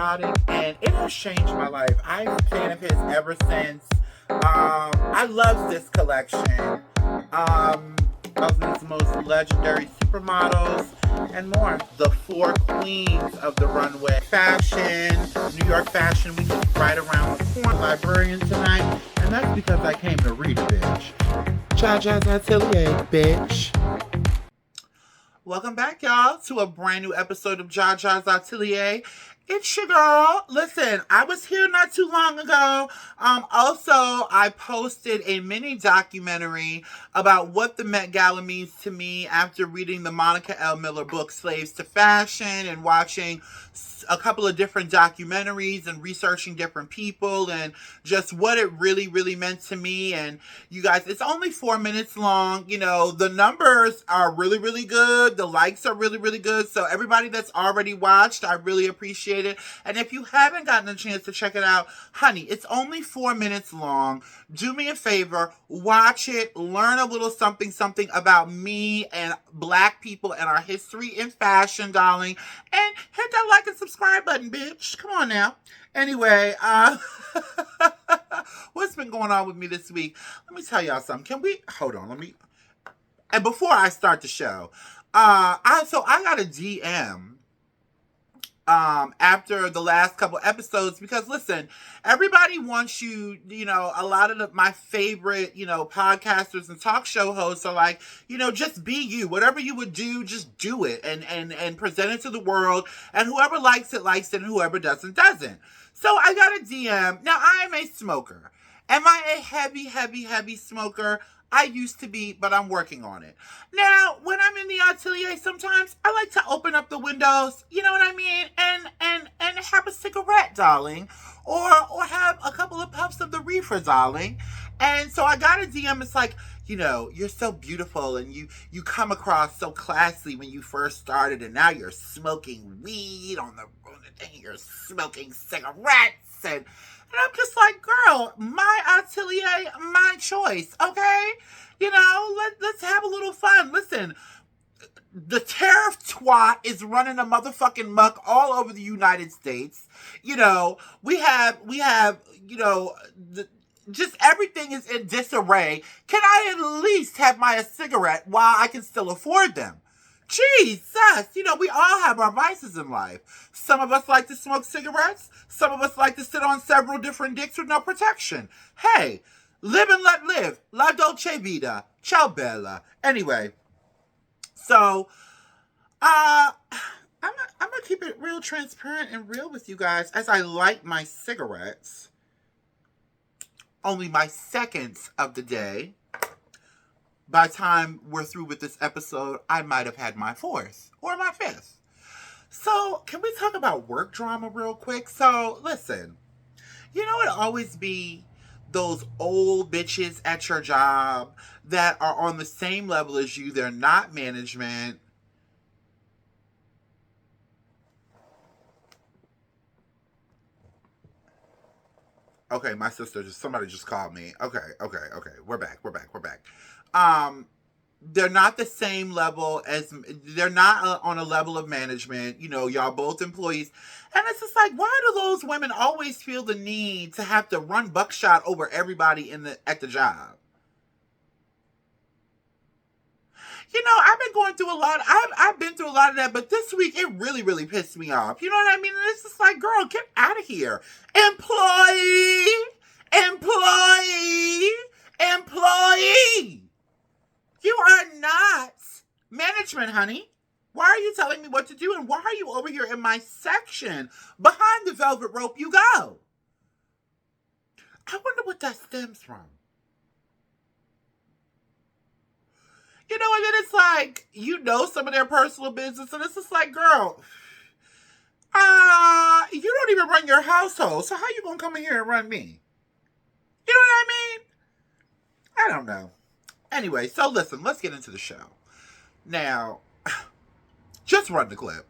chaotic, and it has changed my life. I'm a fan of his ever since. I love this collection. Of his most legendary supermodels and more. The four queens of the runway. Fashion, New York Fashion Week is right around the corner. Librarian tonight, and that's because I came to read a bitch. Jaja's Atelier, bitch. Welcome back, y'all, to a brand new episode of Jaja's Atelier. It's your girl. Listen, I was here not too long ago. Also, I posted a mini documentary about what the Met Gala means to me after reading the Monica L. Miller book, Slaves to Fashion, and watching a couple of different documentaries and researching different people and just what it really, really meant to me. And you guys, it's only 4 minutes long. You know, the numbers are really, really good. The likes are really, really good. So everybody that's already watched, I really appreciate it. And if you haven't gotten a chance to check it out, honey, it's only 4 minutes long. Do me a favor, watch it, learn a little something, something about me and Black people and our history in fashion, darling. And hit that like and subscribe button, bitch. Come on now. Anyway, what's been going on with me this week? Let me tell y'all something. Can we hold on? And before I start the show, I got a DM after the last couple episodes, because listen, everybody wants you, a lot of my favorite, podcasters and talk show hosts are like, just be you. Whatever you would do, just do it and present it to the world. And whoever likes it, and whoever doesn't. So I got a DM. Now, I am a smoker. Am I a heavy, heavy, heavy smoker? I used to be, but I'm working on it. Now, when I'm in the atelier, sometimes I like to open up the windows, you know what I mean? And have a cigarette, darling. Or have a couple of puffs of the reefer, darling. And so I got a DM. It's like, you're so beautiful and you come across so classy when you first started, and now you're smoking weed on the thing, you're smoking cigarettes, and I'm just like, girl, my atelier, my choice, okay? Let's have a little fun. Listen, the tariff twat is running a motherfucking muck all over the United States. We have, just everything is in disarray. Can I at least have my cigarette while I can still afford them? Jesus, we all have our vices in life. Some of us like to smoke cigarettes. Some of us like to sit on several different dicks with no protection. Hey, live and let live. La dolce vita. Ciao bella. Anyway, so, I'm gonna keep it real transparent and real with you guys as I light my cigarettes. Only my seconds of the day. By the time we're through with this episode, I might have had my fourth or my fifth. So, can we talk about work drama real quick? So, listen, it'll always be those old bitches at your job that are on the same level as you. They're not management. Okay, my sister somebody just called me. Okay. We're back. They're not the same level they're not on a level of management. Y'all both employees. And it's just like, why do those women always feel the need to have to run buckshot over everybody at the job? I've been going through a lot. I've been through a lot of that, but this week it really, really pissed me off. You know what I mean? And it's just like, girl, get out of here. Employee. You are not management, honey. Why are you telling me what to do? And why are you over here in my section? Behind the velvet rope you go. I wonder what that stems from. And then it's like, some of their personal business, and it's just like, girl, you don't even run your household, so how you gonna come in here and run me? You know what I mean? I don't know. Anyway, so listen, let's get into the show. Now, just run the clip.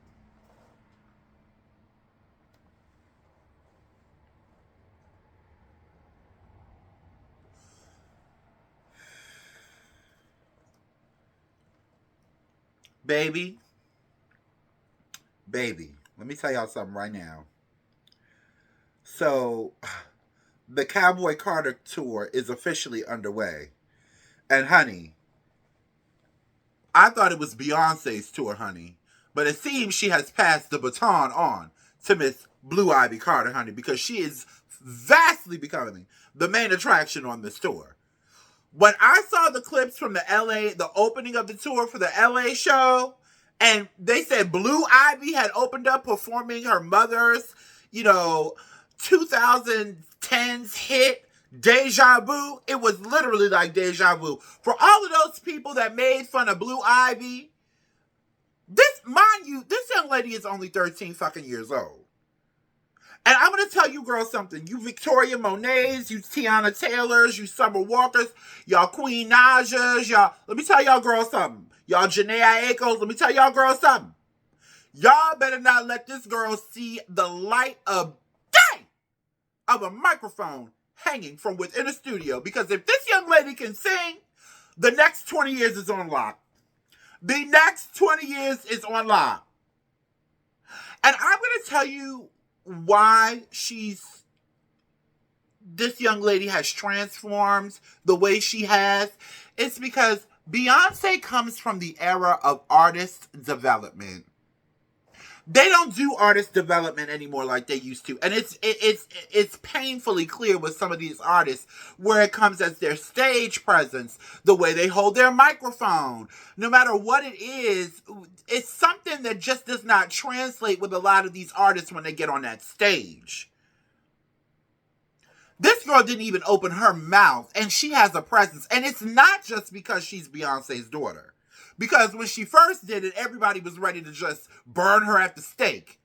Baby, let me tell y'all something right now. So the Cowboy Carter tour is officially underway. And honey, I thought it was Beyonce's tour, honey. But it seems she has passed the baton on to Miss Blue Ivy Carter, honey, because she is vastly becoming the main attraction on this tour. When I saw the clips from the opening of the tour for the LA show, and they said Blue Ivy had opened up performing her mother's, you know, 2010s hit Deja Vu, it was literally like Deja Vu. For all of those people that made fun of Blue Ivy, mind you, this young lady is only 13 fucking years old. And I'm going to tell you girls something. You Victoria Monets, you Tiana Taylors, you Summer Walkers, y'all Queen Najas, y'all, let me tell y'all girls something. Y'all Janae Aikos, let me tell y'all girls something. Y'all better not let this girl see the light of day of a microphone hanging from within a studio. Because if this young lady can sing, the next 20 years is on lock. The next 20 years is on lock. And I'm going to tell you why this young lady has transformed the way she has. It's because Beyonce comes from the era of artist development. They don't do artist development anymore like they used to. And it's painfully clear with some of these artists where it comes as their stage presence, the way they hold their microphone. No matter what it is, it's something that just does not translate with a lot of these artists when they get on that stage. This girl didn't even open her mouth, and she has a presence. And it's not just because she's Beyonce's daughter. Because when she first did it, everybody was ready to just burn her at the stake.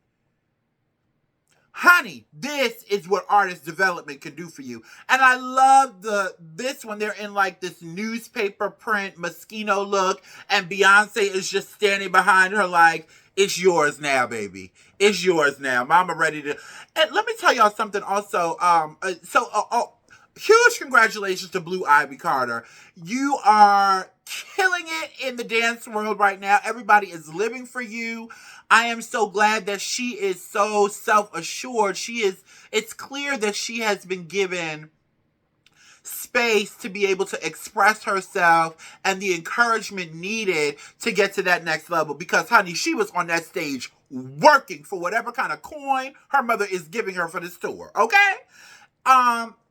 Honey, this is what artist development can do for you. And I love this when they're in like this newspaper print Moschino look, and Beyonce is just standing behind her like, it's yours now, baby. It's yours now. Mama ready to... And let me tell y'all something also. Huge congratulations to Blue Ivy Carter. You are killing it in the dance world right now. Everybody is living for you. I am so glad that she is so self-assured. It's clear that she has been given space to be able to express herself and the encouragement needed to get to that next level. Because, honey, she was on that stage working for whatever kind of coin her mother is giving her for this tour, okay?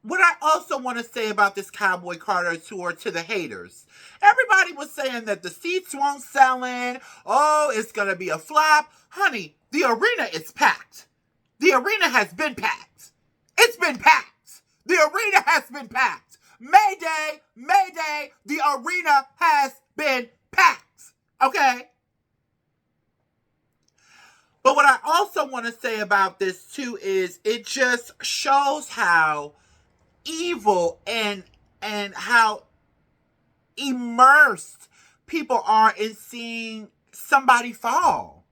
What I also want to say about this Cowboy Carter tour to the haters. Everybody was saying that the seats won't sell in. Oh, it's going to be a flop. Honey, the arena is packed. The arena has been packed. It's been packed. The arena has been packed. Mayday, Mayday, the arena has been packed. Okay? But what I also want to say about this too is it just shows how evil and how immersed people are in seeing somebody fall.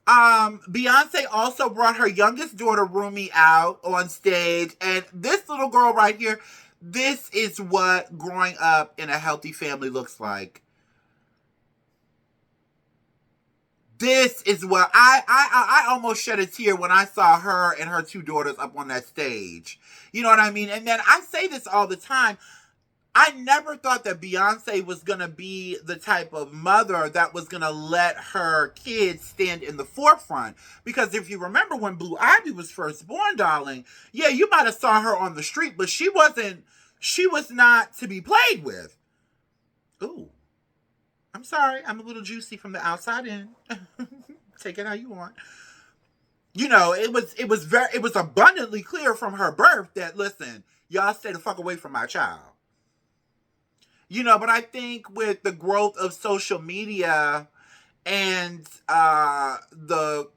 Beyonce also brought her youngest daughter Rumi out on stage, and this little girl right here, this is what growing up in a healthy family looks like. This is what I almost shed a tear when I saw her and her two daughters up on that stage. You know what I mean? And then I say this all the time. I never thought that Beyonce was going to be the type of mother that was going to let her kids stand in the forefront. Because if you remember when Blue Ivy was first born, darling, yeah, you might have saw her on the street, but she was not to be played with. Ooh. I'm sorry, I'm a little juicy from the outside in. Take it how you want. You know, it was abundantly clear from her birth that, listen, y'all stay the fuck away from my child. You know, but I think with the growth of social media and the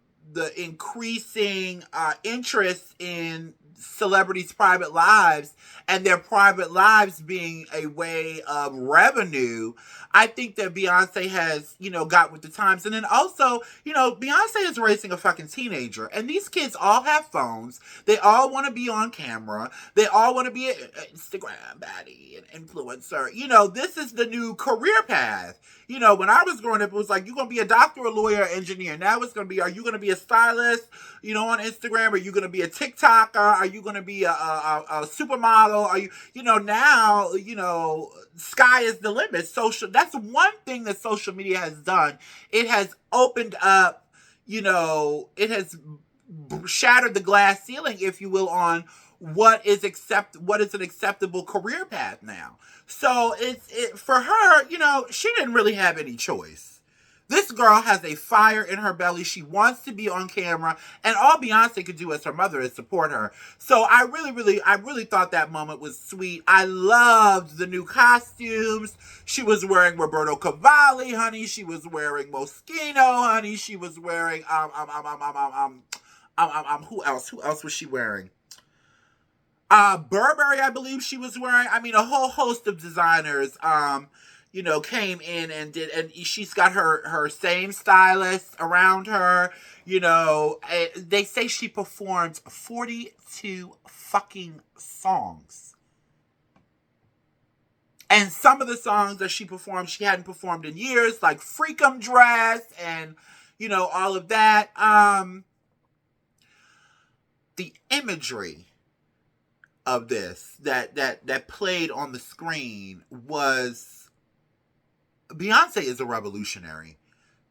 increasing interest in celebrities' private lives and their private lives being a way of revenue, I think that Beyonce has, got with the times. And then also, Beyonce is raising a fucking teenager. And these kids all have phones. They all want to be on camera. They all want to be an Instagram baddie, an influencer. This is the new career path. When I was growing up, it was like, you're going to be a doctor, a lawyer, engineer. Now it's going to be, are you going to be a stylist, on Instagram? Are you going to be a TikToker? Are you going to be a supermodel? Are you, now, sky is the limit. That's one thing that social media has done. It has opened up, it has shattered the glass ceiling, if you will, on what is an acceptable career path now. So for her, she didn't really have any choice. This girl has a fire in her belly. She wants to be on camera, and all Beyonce could do as her mother is support her. So I really thought that moment was sweet. I loved the new costumes. She was wearing Roberto Cavalli, honey. She was wearing Moschino, honey. She was wearing who else? Who else was she wearing? Burberry, I believe she was wearing. I mean, a whole host of designers, came in and did, and she's got her same stylist around her. They say she performed 42 fucking songs. And some of the songs that she performed, she hadn't performed in years, like Freakum Dress and, all of that. The imagery of this that played on the screen was, Beyonce is a revolutionary.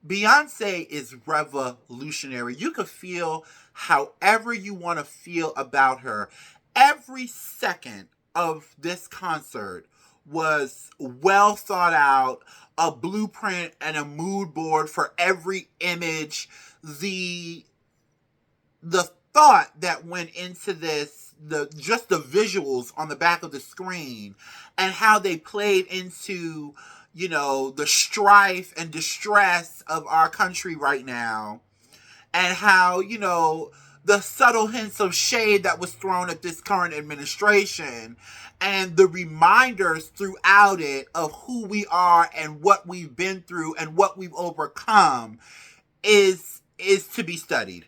Beyonce is revolutionary. You could feel however you want to feel about her. Every second of this concert was well thought out, a blueprint and a mood board for every image. The thought that went into this, just the visuals on the back of the screen and how they played into, the strife and distress of our country right now, and how, the subtle hints of shade that was thrown at this current administration, and the reminders throughout it of who we are and what we've been through and what we've overcome is to be studied.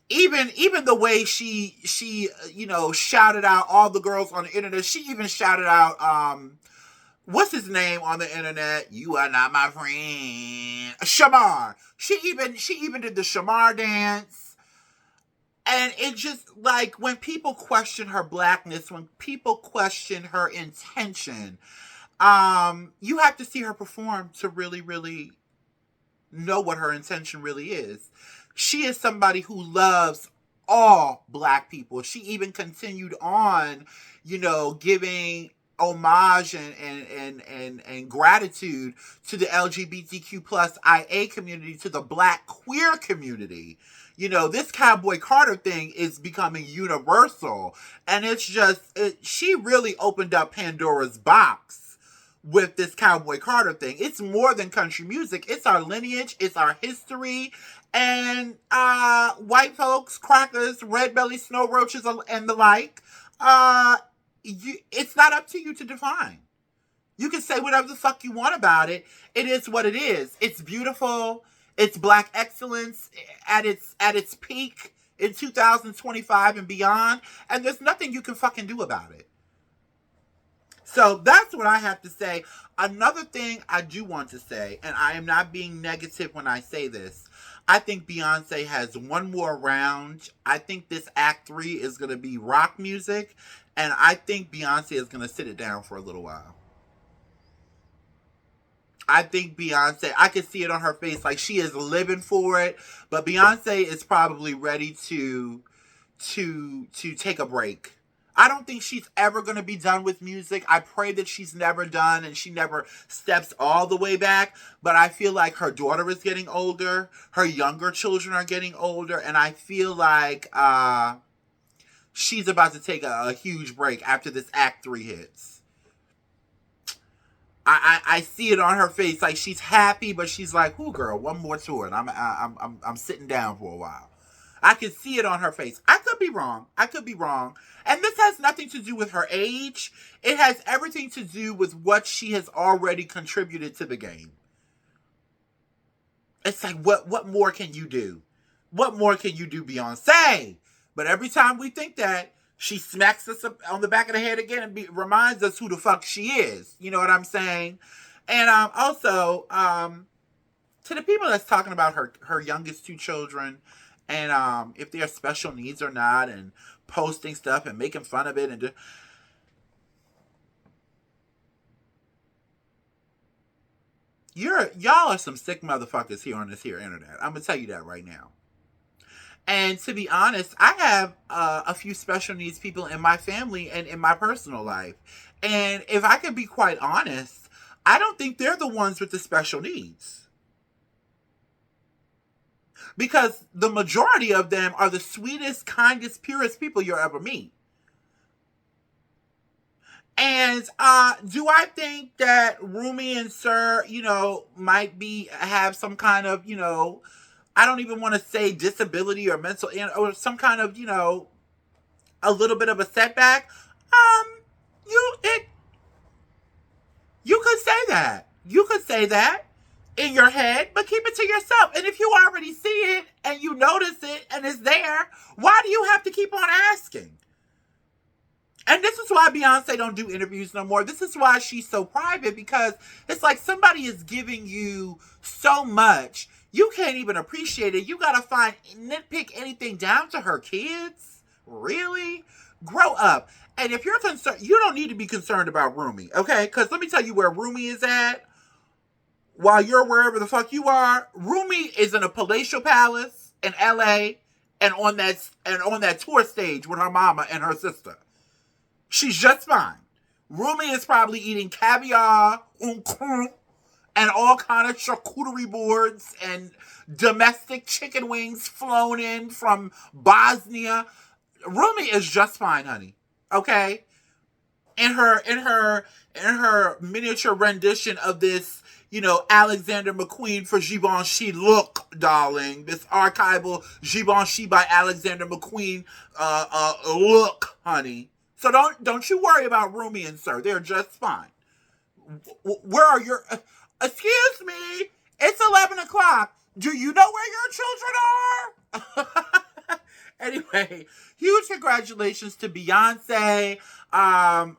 Even the way she shouted out all the girls on the internet. She even shouted out what's his name on the internet? You are not my friend. Shamar. She even did the Shamar dance. And it just, like, when people question her blackness, when people question her intention, you have to see her perform to really, really know what her intention really is. She is somebody who loves all black people. She even continued on, giving homage and gratitude to the LGBTQ plus IA community, to the black queer community. This Cowboy Carter thing is becoming universal. And it's just, she really opened up Pandora's box with this Cowboy Carter thing. It's more than country music. It's our lineage. It's our history. And white folks, crackers, red belly snow roaches, and the like, it's not up to you to define. You can say whatever the fuck you want about it. It is what it is. It's beautiful. It's black excellence at its peak in 2025 and beyond. And there's nothing you can fucking do about it. So that's what I have to say. Another thing I do want to say, and I am not being negative when I say this, I think Beyonce has one more round. I think this Act 3 is going to be rock music, and I think Beyonce is going to sit it down for a little while. I think Beyonce, I can see it on her face, like she is living for it, but Beyonce is probably ready to take a break. I don't think she's ever going to be done with music. I pray that she's never done and she never steps all the way back. But I feel like her daughter is getting older. Her younger children are getting older. And I feel like she's about to take a huge break after this Act 3 hits. I see it on her face. Like, she's happy, but she's like, "Ooh, girl, one more tour, and I'm sitting down for a while." I can see it on her face. I could be wrong. I could be wrong. And this has nothing to do with her age. It has everything to do with what she has already contributed to the game. It's like, what more can you do? What more can you do, Beyonce? But every time we think that, she smacks us on the back of the head again and reminds us who the fuck she is. You know what I'm saying? And also, to the people that's talking about her youngest two children and if they have special needs or not, and posting stuff and making fun of it, and y'all are some sick motherfuckers here on this here internet. I'm gonna tell you that right now. And to be honest, I have a few special needs people in my family and in my personal life. And if I could be quite honest, I don't think they're the ones with the special needs. Because the majority of them are the sweetest, kindest, purest people you'll ever meet. And do I think that Rumi and Sir, might have some kind of, I don't even want to say disability or mental, or some kind of, a little bit of a setback? You it you could say that. You could say that in your head, but keep it to yourself. And if you already see it and you notice it and it's there, why do you have to keep on asking? And this is why Beyonce don't do interviews no more. This is why she's so private, because it's like somebody is giving you so much, you can't even appreciate it. You gotta nitpick anything down to her kids. Really? Grow up. And if you're concerned, you don't need to be concerned about Rumi, okay? Because let me tell you where Rumi is at. While you're wherever the fuck you are, Rumi is in a palatial palace in LA and on that tour stage with her mama and her sister. She's just fine. Rumi is probably eating caviar, and all kind of charcuterie boards and domestic chicken wings flown in from Bosnia. Rumi is just fine, honey. Okay? In her miniature rendition of this, Alexander McQueen for Givenchy look, darling. This archival Givenchy by Alexander McQueen look, honey. So don't you worry about Rumi and Sir. They're just fine. Where are your... excuse me. It's 11 o'clock. Do you know where your children are? Anyway, huge congratulations to Beyonce. I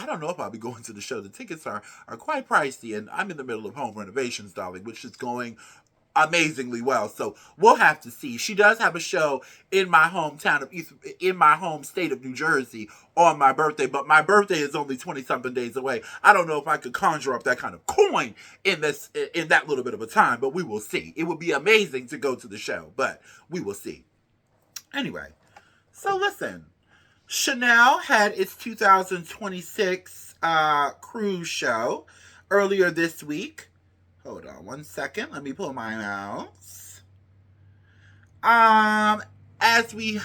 don't know if I'll be going to the show. The tickets are quite pricey, and I'm in the middle of home renovations, darling, which is going amazingly well. So we'll have to see. She does have a show in my in my home state of New Jersey on my birthday, but my birthday is only 20-something days away. I don't know if I could conjure up that kind of coin in that little bit of a time, but we will see. It would be amazing to go to the show, but we will see. Anyway, so listen. Chanel had its 2026 cruise show earlier this week. Hold on one second. Let me pull my mouse. As the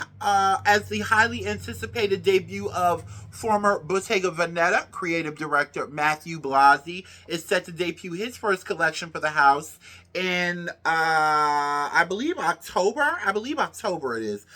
highly anticipated debut of former Bottega Veneta creative director Matthew Blasi is set to debut his first collection for the house in I believe October. It is.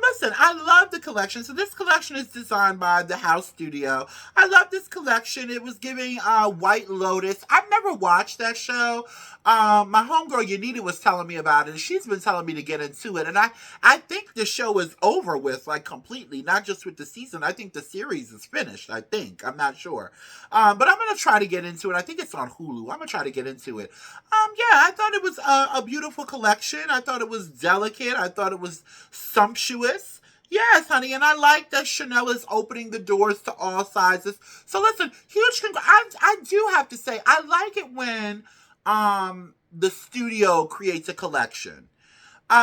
Listen, I love the collection. So this collection is designed by the House Studio. I love this collection. It was giving White Lotus. I've never watched that show. My homegirl Yanita was telling me about it, and she's been telling me to get into it. And I think the show is over with, like, completely, not just with the season. I think the series is finished, I think. I'm not sure. But I'm going to try to get into it. I think it's on Hulu. I'm going to try to get into it. Yeah, I thought it was a beautiful collection. I thought it was delicate. I thought it was sumptuous. Yes, honey, and I like that Chanel is opening the doors to all sizes. So listen, huge I do have to say, I like it when the studio creates a collection.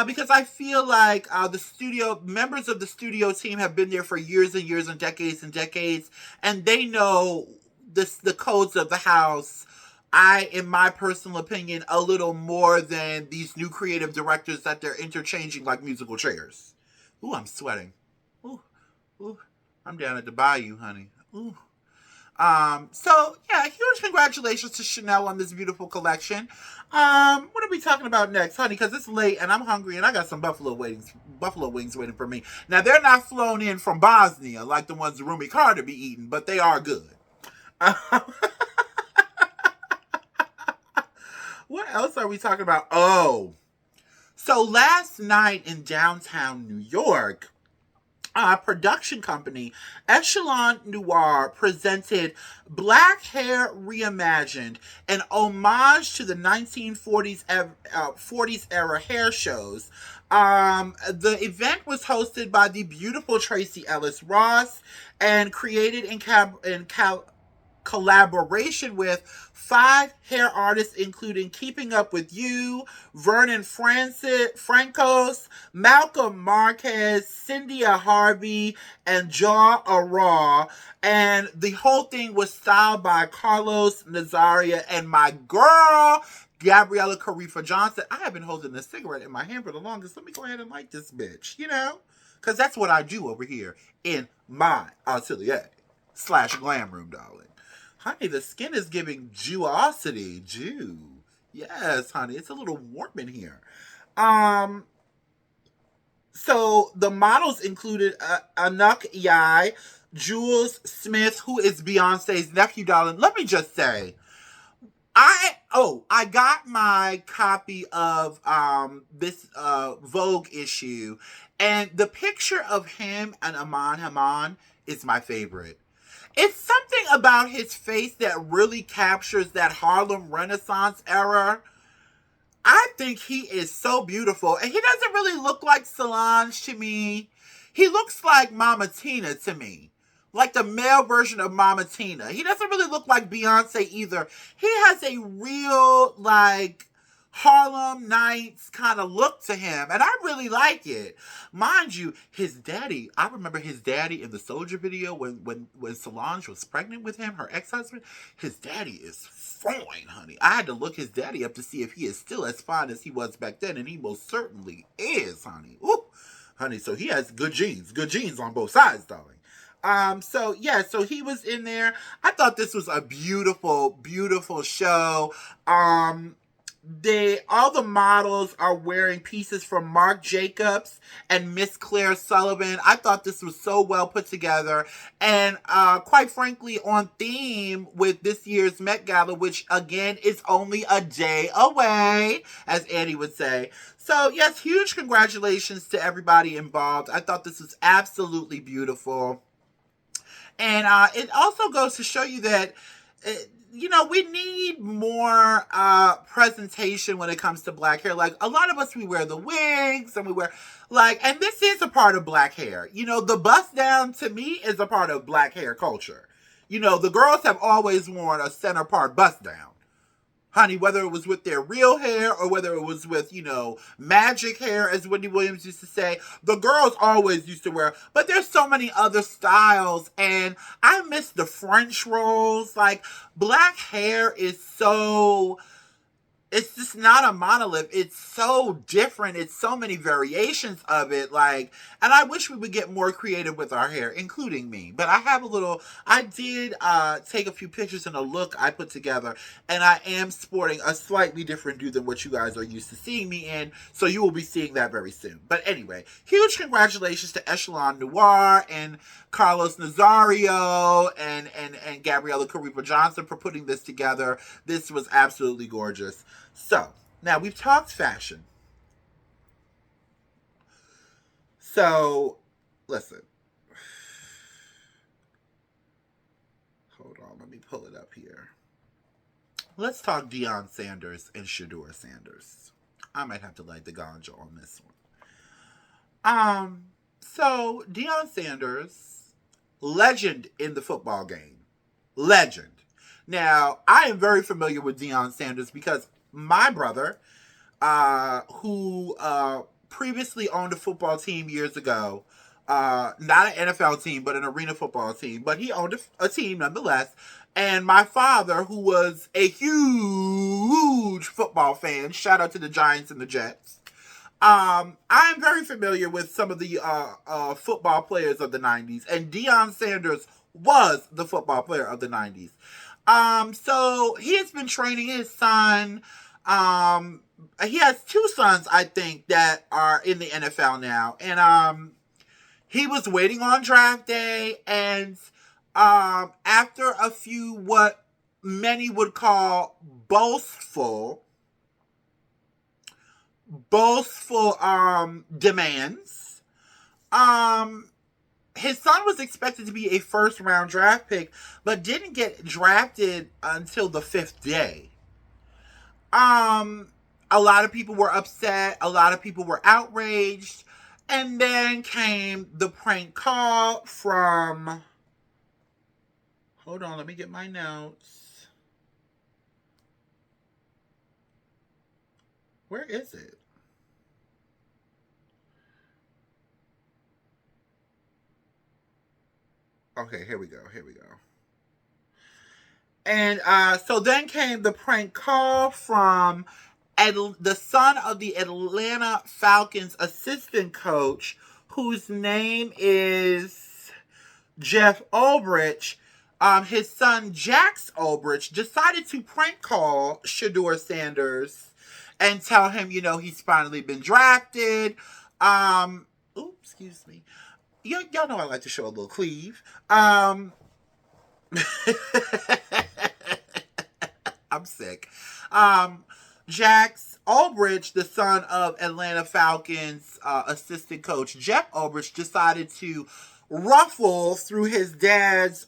Because I feel like the members of the studio team have been there for years and years and decades, and they know the codes of the house. In my personal opinion, a little more than these new creative directors that they're interchanging like musical chairs. Ooh, I'm sweating. Ooh, I'm down at the bayou, honey. Ooh. So yeah, huge congratulations to Chanel on this beautiful collection. What are we talking about next, honey? Because it's late and I'm hungry and I got some buffalo wings waiting for me. Now they're not flown in from Bosnia like the ones Rumi Carter be eating, but they are good. What else are we talking about? Oh, so last night in downtown New York, production company Echelon Noir presented Black Hair Reimagined, an homage to the 1940s 40s era hair shows. The event was hosted by the beautiful Tracy Ellis Ross and created collaboration with 5 hair artists, including Keeping Up With You, Vernon Francos, Malcolm Marquez, Cynthia Harvey, and Jaw Arra. And the whole thing was styled by Carlos Nazaria and my girl, Gabriella Carifa Johnson. I have been holding a cigarette in my hand for the longest. Let me go ahead and light this bitch, Because that's what I do over here in my atelier / glam room, darling. Honey, the skin is giving jewosity. Jew. Yes, honey. It's a little warm in here. So the models included Anuk Yai, Jules Smith, who is Beyonce's nephew, darling. Let me just say, I got my copy of this Vogue issue, and the picture of him and Aman Haman is my favorite. It's something about his face that really captures that Harlem Renaissance era. I think he is so beautiful. And he doesn't really look like Solange to me. He looks like Mama Tina to me. Like the male version of Mama Tina. He doesn't really look like Beyonce either. He has a real, Harlem Nights kind of look to him, and I really like it. Mind you, his daddy, I remember his daddy in the Soldier video when Solange was pregnant with him, her ex-husband. His daddy is fine, honey. I had to look his daddy up to see if he is still as fine as he was back then, and he most certainly is, honey. Ooh, honey, so he has good genes on both sides, darling. So he was in there. I thought this was a beautiful, beautiful show. All the models are wearing pieces from Marc Jacobs and Miss Claire Sullivan. I thought this was so well put together, and quite frankly on theme with this year's Met Gala, which again is only a day away, as Annie would say. So yes, huge congratulations to everybody involved. I thought this was absolutely beautiful, and it also goes to show you that we need more presentation when it comes to black hair. Like, a lot of us, we wear the wigs and we wear, and this is a part of black hair. The bust down to me is a part of black hair culture. The girls have always worn a center part bust down. Honey, whether it was with their real hair or whether it was with, magic hair, as Wendy Williams used to say, the girls always used to wear. But there's so many other styles, and I miss the French rolls. Like, black hair is so... It's just not a monolith. It's so different. It's so many variations of it. And I wish we would get more creative with our hair, including me. But I did take a few pictures and a look I put together. And I am sporting a slightly different do than what you guys are used to seeing me in. So you will be seeing that very soon. But anyway, huge congratulations to Echelon Noir and Carlos Nazario and Gabriella Carifa Johnson for putting this together. This was absolutely gorgeous. So, now we've talked fashion. So, listen. Hold on, let me pull it up here. Let's talk Deion Sanders and Shedeur Sanders. I might have to light the ganja on this one. So Deion Sanders, legend in the football game. Legend. Now, I am very familiar with Deion Sanders because my brother, who previously owned a football team years ago, not an NFL team, but an arena football team, but he owned a team nonetheless. And my father, who was a huge football fan, shout out to the Giants and the Jets. I'm very familiar with some of the football players of the 90s, and Deion Sanders was the football player of the 90s. So he has been training his son. He has two sons, I think, that are in the NFL now. And he was waiting on draft day, and after a few what many would call boastful demands, his son was expected to be a first round draft pick, but didn't get drafted until the 5th day. A lot of people were upset. A lot of people were outraged. And then came the prank call from... Hold on, let me get my notes. Where is it? Okay, here we go. And so then came the prank call from the son of the Atlanta Falcons assistant coach, whose name is Jeff Ulbrich. His son, Jax Ulbrich, decided to prank call Shedeur Sanders and tell him, he's finally been drafted. Excuse me. Y'all know I like to show a little cleave. I'm sick. Jax Ulbrich, the son of Atlanta Falcons assistant coach Jeff Ulbrich, decided to ruffle through his dad's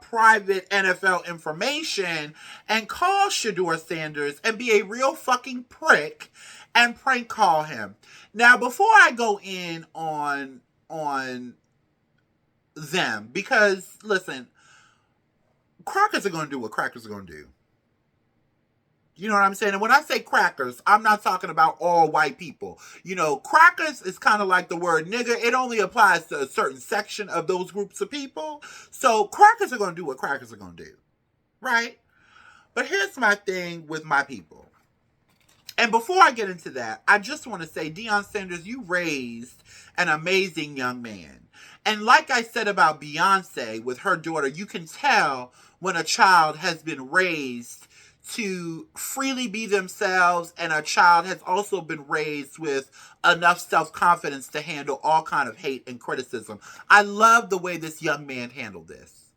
private NFL information and call Shedeur Sanders and be a real fucking prick and prank call him. Now, before I go in on them, because listen, crackers are going to do what crackers are going to do. You know what I'm saying? And when I say crackers, I'm not talking about all white people. Crackers is kind of like the word nigger. It only applies to a certain section of those groups of people. So crackers are going to do what crackers are going to do. Right? But here's my thing with my people. And before I get into that, I just want to say, Deion Sanders, you raised an amazing young man. And like I said about Beyonce with her daughter, you can tell when a child has been raised to freely be themselves, and a child has also been raised with enough self-confidence to handle all kind of hate and criticism. I love the way this young man handled this.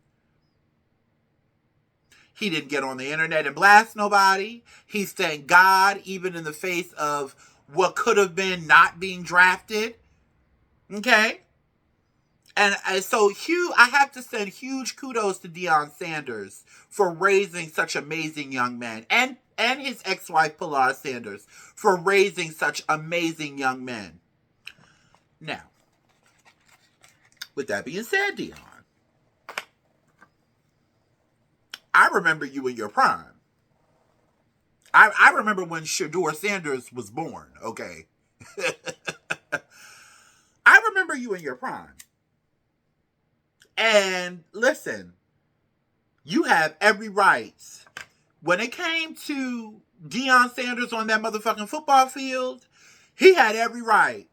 He didn't get on the internet and blast nobody. He thanked God even in the face of what could have been not being drafted. Okay? And so I have to send huge kudos to Deion Sanders for raising such amazing young men, and his ex-wife Pilar Sanders for raising such amazing young men. Now, with that being said, Deion, I remember you in your prime. I remember when Shedeur Sanders was born, okay? I remember you in your prime. And listen, you have every right. When it came to Deion Sanders on that motherfucking football field, he had every right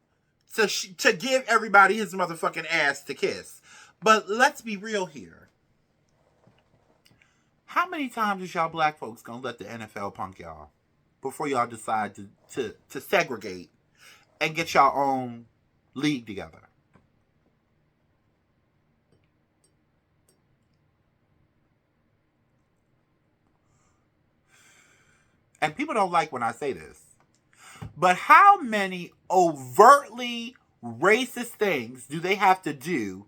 to give everybody his motherfucking ass to kiss. But let's be real here. How many times is y'all black folks gonna let the NFL punk y'all before y'all decide to segregate and get y'all own league together? And people don't like when I say this, but how many overtly racist things do they have to do,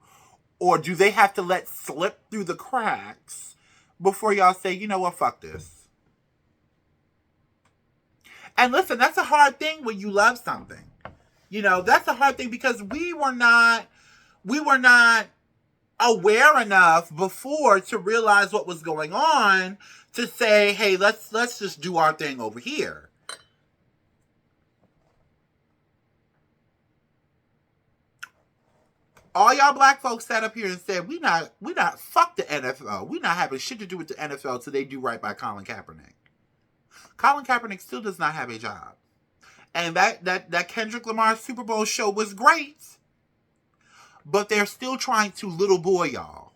or do they have to let slip through the cracks before y'all say, you know what, fuck this? And listen, that's a hard thing when you love something. That's a hard thing because we were not aware enough before to realize what was going on to say, hey, let's just do our thing over here. All y'all black folks sat up here and said, we not fuck the NFL. We not having shit to do with the NFL till they do right by Colin Kaepernick. Colin Kaepernick still does not have a job. And that Kendrick Lamar Super Bowl show was great. But they're still trying to little boy y'all.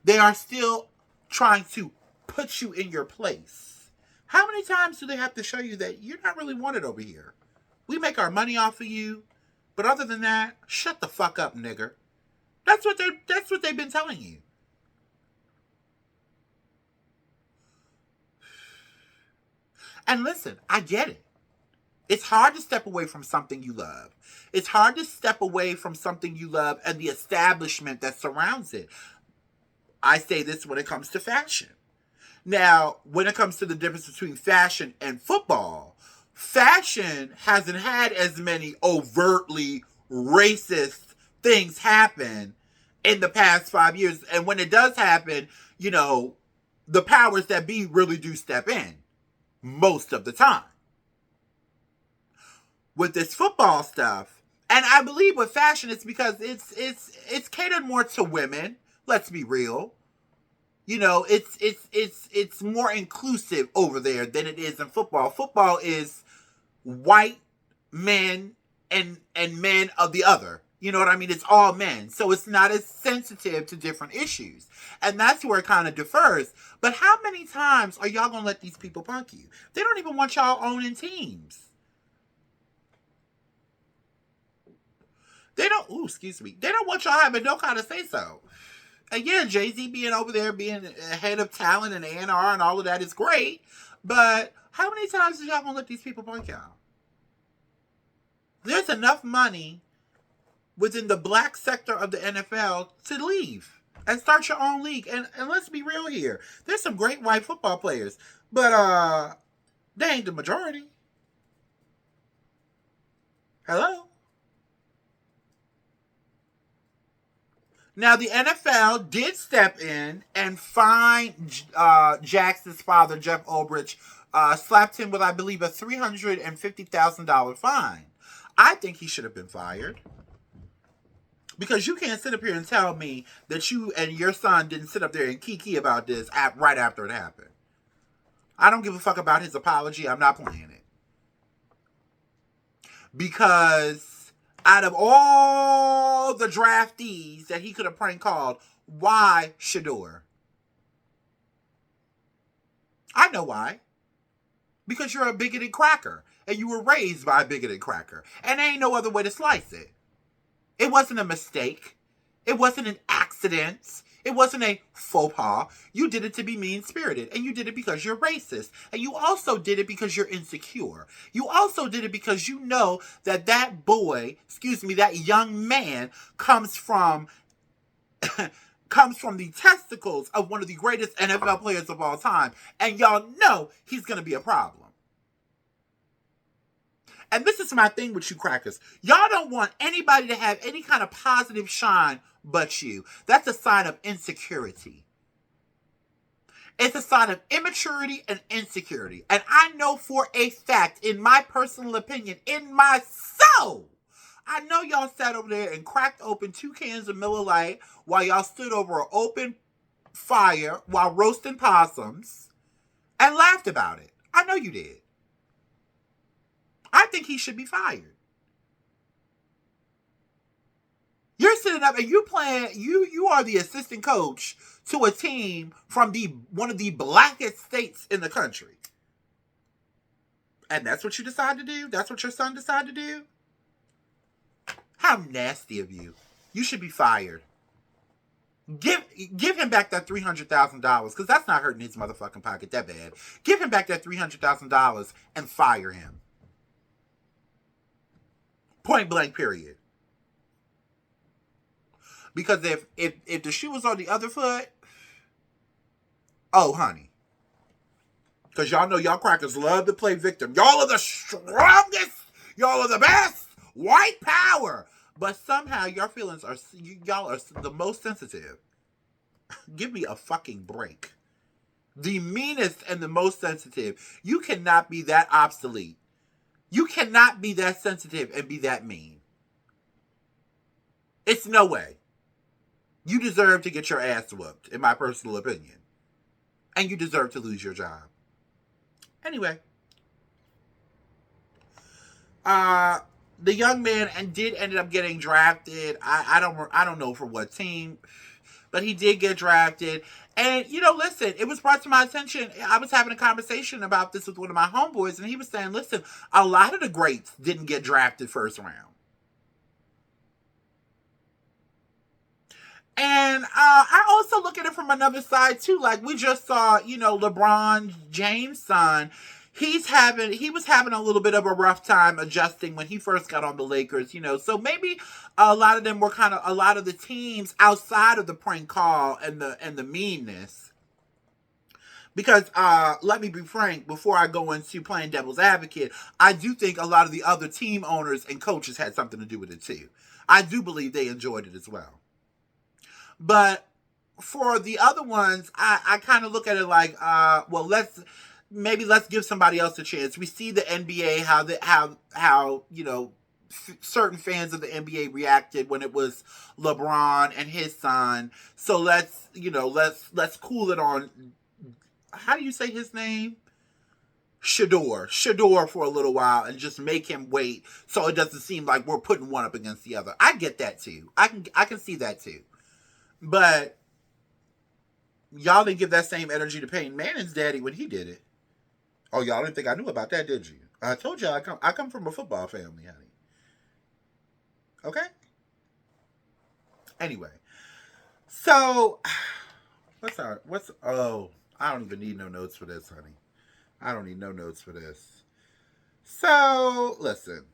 They are still trying to put you in your place. How many times do they have to show you that you're not really wanted over here? We make our money off of you, but other than that, shut the fuck up, nigger. That's what they've been telling you. And listen, I get it. It's hard to step away from something you love. It's hard to step away from something you love and the establishment that surrounds it. I say this when it comes to fashion. Now, when it comes to the difference between fashion and football, fashion hasn't had as many overtly racist things happen in the past 5 years. And when it does happen, the powers that be really do step in most of the time. With this football stuff, and I believe with fashion, it's because it's catered more to women. Let's be real. It's more inclusive over there than it is in football. Football is white men and men of the other. You know what I mean? It's all men. So it's not as sensitive to different issues. And that's where it kind of differs. But how many times are y'all going to let these people punk you? They don't even want y'all owning teams. They don't want y'all having no kind of say-so. And yeah, Jay-Z being over there, being head of talent and A&R and all of that is great. But how many times is y'all going to let these people punk y'all? There's enough money within the black sector of the NFL to leave and start your own league. And let's be real here. There's some great white football players. But they ain't the majority. Hello? Now, the NFL did step in and fine Jackson's father, Jeff Ulbrich, slapped him with, I believe, a $350,000 fine. I think he should have been fired. Because you can't sit up here and tell me that you and your son didn't sit up there and kiki about this right after it happened. I don't give a fuck about his apology. I'm not playing it. Because out of all the draftees that he could have prank called, why Shador? I know why. Because you're a bigoted cracker. And you were raised by a bigoted cracker. And there ain't no other way to slice it. It wasn't a mistake. It wasn't an accident. It wasn't a faux pas. You did it to be mean-spirited. And you did it because you're racist. And you also did it because you're insecure. You also did it because you know that that young man comes from the testicles of one of the greatest NFL players of all time. And y'all know he's going to be a problem. And this is my thing with you crackers. Y'all don't want anybody to have any kind of positive shine but you. That's a sign of insecurity. It's a sign of immaturity and insecurity. And I know for a fact, in my personal opinion, in my soul, I know y'all sat over there and cracked open 2 cans of Miller Lite while y'all stood over an open fire while roasting possums and laughed about it. I know you did. I think he should be fired. You're sitting up and you are the assistant coach to a team from one of the blackest states in the country. And that's what you decide to do? That's what your son decided to do? How nasty of you. You should be fired. Give him back that $300,000 because that's not hurting his motherfucking pocket that bad. Give him back that $300,000 and fire him. Point blank, period. Because if the shoe was on the other foot, oh, honey. Because y'all know y'all crackers love to play victim. Y'all are the strongest. Y'all are the best. White power. But somehow your feelings y'all are the most sensitive. Give me a fucking break. The meanest and the most sensitive. You cannot be that obsolete. You cannot be that sensitive and be that mean. It's no way. You deserve to get your ass whooped, in my personal opinion. And you deserve to lose your job. Anyway. The young man ended up getting drafted. I don't know for what team. but he did get drafted. And, listen, it was brought to my attention. I was having a conversation about this with one of my homeboys, and he was saying, listen, a lot of the greats didn't get drafted first round. And I also look at it from another side too. Like we just saw, LeBron James' son. He was having a little bit of a rough time adjusting when he first got on the Lakers, So maybe a lot of them were a lot of the teams outside of the prank call and the meanness. Because let me be frank, before I go into playing devil's advocate, I do think a lot of the other team owners and coaches had something to do with it too. I do believe they enjoyed it as well. But for the other ones, I kind of look at it like, let's give somebody else a chance. We see the NBA how certain fans of the NBA reacted when it was LeBron and his son. So let's cool it on. How do you say his name? Shador for a little while and just make him wait so it doesn't seem like we're putting one up against the other. I get that too. I can see that too. But y'all didn't give that same energy to Peyton Manning's daddy when he did it. Oh, y'all didn't think I knew about that, did you? I told y'all I come from a football family, honey. Okay? Anyway. So, I don't even need no notes for this, honey. I don't need no notes for this. So, listen.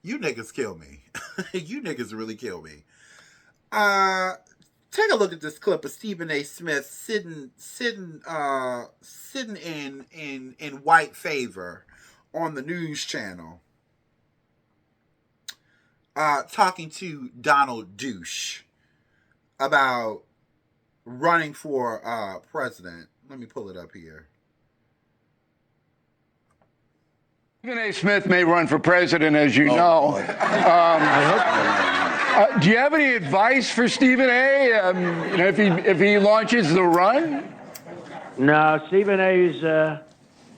You niggas kill me. You niggas really kill me. Take a look at this clip of Stephen A. Smith sitting in white favor on the news channel, talking to Donald Douche about running for president. Let me pull it up here. Stephen A. Smith may run for president, as you know. Do you have any advice for Stephen A. If he launches the run? No, Stephen A.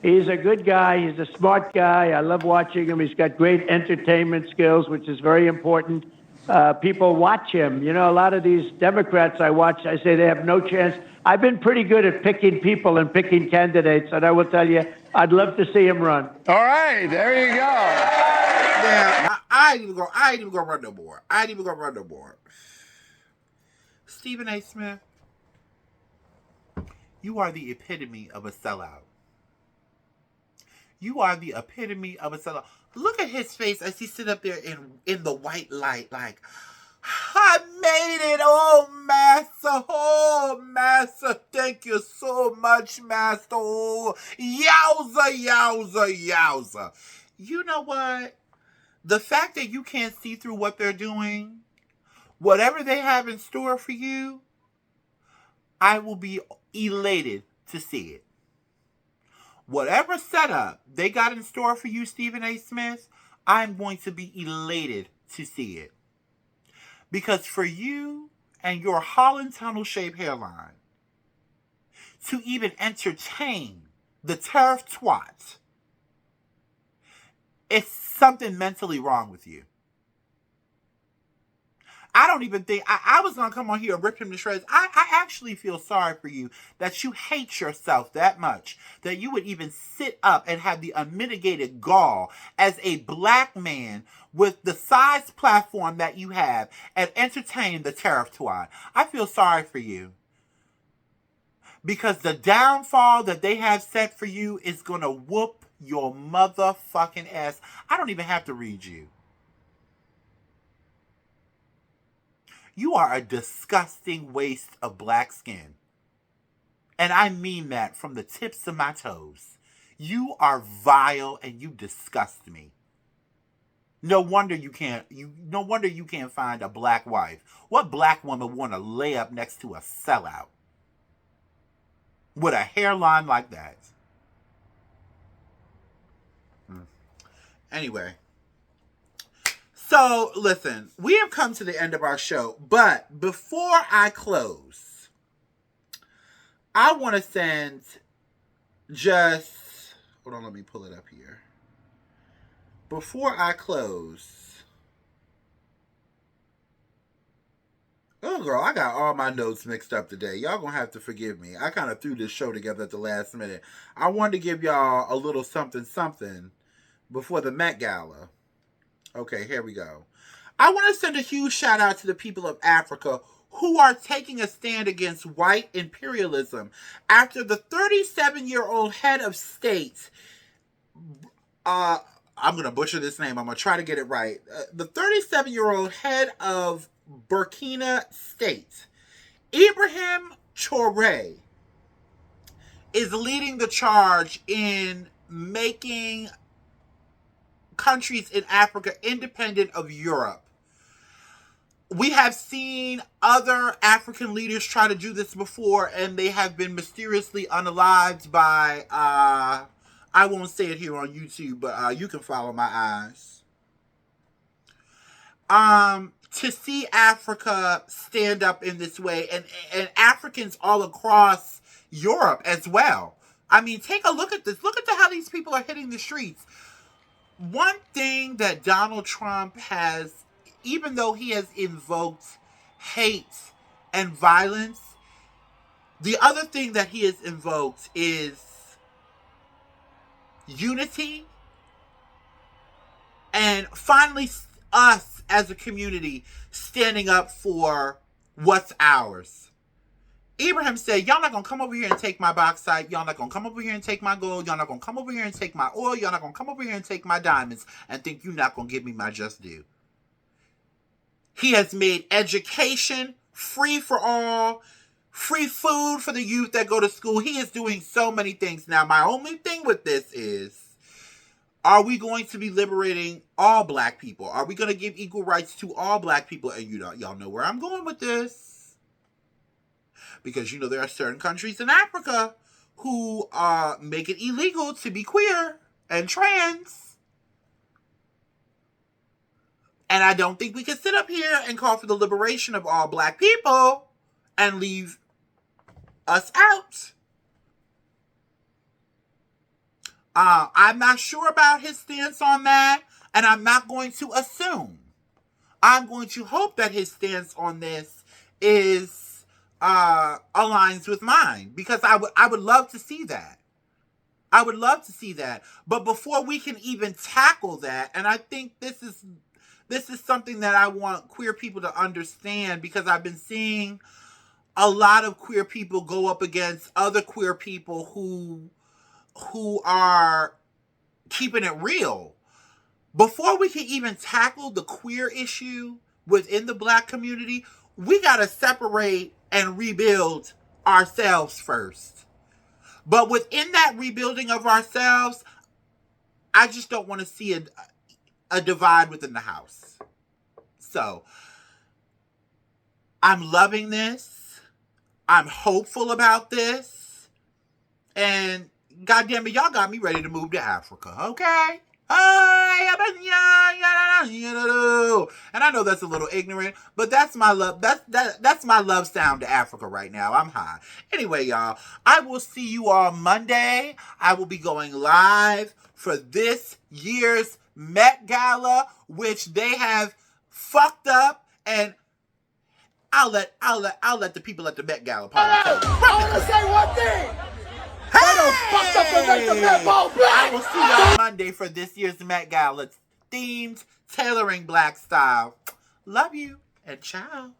He's a good guy. He's a smart guy. I love watching him. He's got great entertainment skills, which is very important. People watch him. A lot of these Democrats I watch, I say they have no chance. I've been pretty good at picking people and picking candidates, and I will tell you, I'd love to see him run. All right, there you go. Yeah, I ain't even gonna run no more. Stephen A. Smith, you are the epitome of a sellout. You are the epitome of a sellout. Look at his face as he sit up there in the white light, like, I made it, oh master, thank you so much, master, oh, yowza. You know what? The fact that you can't see through what they're doing, whatever they have in store for you, I will be elated to see it. Whatever setup they got in store for you, Stephen A. Smith, I'm going to be elated to see it. Because for you and your Holland tunnel-shaped hairline to even entertain the tariff twat, it's something mentally wrong with you. I don't even think, I was going to come on here and rip him to shreds. I actually feel sorry for you that you hate yourself that much, that you would even sit up and have the unmitigated gall as a black man with the size platform that you have and entertain the tariff twat. I feel sorry for you. Because the downfall that they have set for you is going to whoop your motherfucking ass. I don't even have to read you. You are a disgusting waste of black skin. And I mean that from the tips of my toes. You are vile and you disgust me. No wonder you can't find a black wife. What black woman want to lay up next to a sellout with a hairline like that? Anyway. So, listen, we have come to the end of our show, but before I close, I want to send hold on, let me pull it up here. before I close, oh girl, I got all my notes mixed up today. Y'all gonna have to forgive me. I kind of threw this show together at the last minute. I wanted to give y'all a little something before the Met Gala. Okay, here we go. I want to send a huge shout out to the people of Africa who are taking a stand against white imperialism after the 37-year-old head of state, I'm going to butcher this name. I'm going to try to get it right. The 37-year-old head of Burkina State, Ibrahim Traoré, is leading the charge in making countries in Africa independent of Europe. We have seen other African leaders try to do this before, and they have been mysteriously unalived by, I won't say it here on YouTube, but you can follow my eyes. To see Africa stand up in this way, and Africans all across Europe as well. I mean, take a look at this. Look at how these people are hitting the streets. One thing that Donald Trump has, even though he has invoked hate and violence, the other thing that he has invoked is unity, and finally us as a community standing up for what's ours. Ibrahim said, y'all not going to come over here and take my bauxite. Y'all not going to come over here and take my gold. Y'all not going to come over here and take my oil. Y'all not going to come over here and take my diamonds and think you're not going to give me my just due. He has made education free for all, free food for the youth that go to school. He is doing so many things. Now, my only thing with this is, are we going to be liberating all black people? Are we going to give equal rights to all black people? And y'all know where I'm going with this. Because, there are certain countries in Africa who make it illegal to be queer and trans. And I don't think we can sit up here and call for the liberation of all black people and leave us out. I'm not sure about his stance on that, and I'm not going to assume. I'm going to hope that his stance on this is aligns with mine, because I would love to see that. I would love to see that. But before we can even tackle that, and I think this is something that I want queer people to understand, because I've been seeing a lot of queer people go up against other queer people who are keeping it real. Before we can even tackle the queer issue within the black community, we got to separate and rebuild ourselves first. But within that rebuilding of ourselves, I just don't want to see a divide within the house. So, I'm loving this. I'm hopeful about this. And goddamn it, y'all got me ready to move to Africa, okay? And I know that's a little ignorant, but that's my love. That's my love sound to Africa right now. I'm high. Anyway, y'all, I will see you all Monday. I will be going live for this year's Met Gala, which they have fucked up, and I'll let the people at the Met Gala party tell you. I want to say one thing. Hey! Fucked up and make the Met Ball black. I will see y'all Monday for this year's Met Gala themed tailoring black style. Love you and ciao.